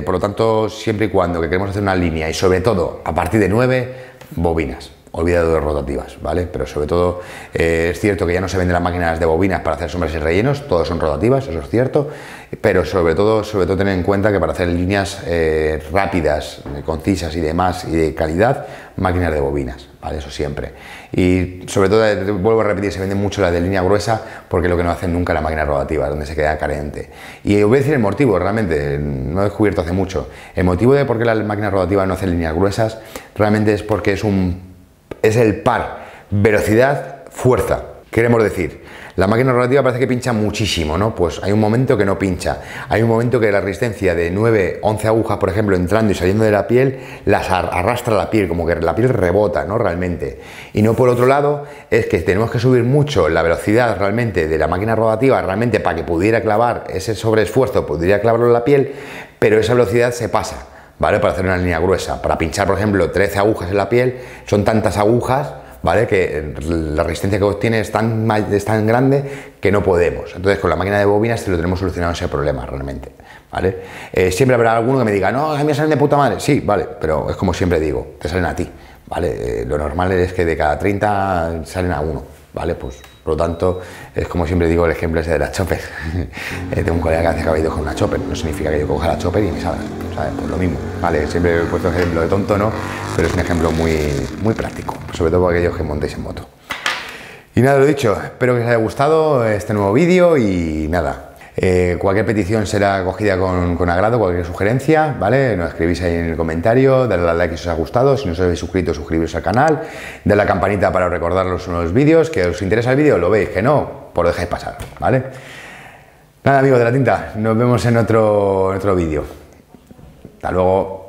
Por lo tanto, siempre y cuando que queremos hacer una línea y sobre todo a partir de 9 bobinas. Olvidado de rotativas, ¿vale? Pero sobre todo es cierto que ya no se venden las máquinas de bobinas para hacer sombras y rellenos, todos son rotativas, eso es cierto, pero sobre todo tener en cuenta que para hacer líneas rápidas, concisas y demás y de calidad, máquinas de bobinas, ¿vale? Eso siempre. Y sobre todo, vuelvo a repetir, se venden mucho las de línea gruesa porque lo que no hacen nunca la máquina rotativa, donde se queda carente. Y os voy a decir el motivo, realmente, no he descubierto hace mucho. El motivo de por qué las máquinas rotativas no hacen líneas gruesas realmente es porque es el par velocidad-fuerza. Queremos decir, la máquina rotativa parece que pincha muchísimo, ¿no? Pues hay un momento que no pincha. Hay un momento que la resistencia de 9, 11 agujas, por ejemplo, entrando y saliendo de la piel, las arrastra la piel, como que la piel rebota, ¿no? Realmente. Y no por otro lado, es que tenemos que subir mucho la velocidad realmente de la máquina rotativa, realmente para que pudiera clavar ese sobreesfuerzo, pudiera clavarlo en la piel, pero esa velocidad se pasa, ¿vale? Para hacer una línea gruesa. Para pinchar, por ejemplo, 13 agujas en la piel, son tantas agujas, ¿vale? Que la resistencia que obtiene es tan grande que no podemos. Entonces, con la máquina de bobinas te lo tenemos solucionado ese problema realmente, ¿vale? Siempre habrá alguno que me diga, no, a mí me salen de puta madre. Sí, vale, pero es como siempre digo, te salen a ti, ¿vale? Lo normal es que de cada 30 salen a uno, ¿vale? Pues por lo tanto, es como siempre digo el ejemplo ese de la chopper. Tengo un colega que hace caballitos con una chopper, no significa que yo coja la chopper y me salga, ¿sabes? Pues lo mismo, ¿vale? Siempre he puesto ejemplo de tonto, ¿no? Pero es un ejemplo muy práctico, sobre todo para aquellos que montéis en moto. Y nada, lo dicho, espero que os haya gustado este nuevo vídeo y nada. Cualquier petición será acogida con agrado, cualquier sugerencia, ¿vale? Nos escribís ahí en el comentario, darle al like si os ha gustado, si no os habéis suscrito, suscribiros al canal, darle a la campanita para recordar los nuevos vídeos, que os interesa el vídeo, lo veis, que no, pues lo dejáis pasar, ¿vale? Nada, amigos de la tinta, nos vemos en otro vídeo. Hasta luego.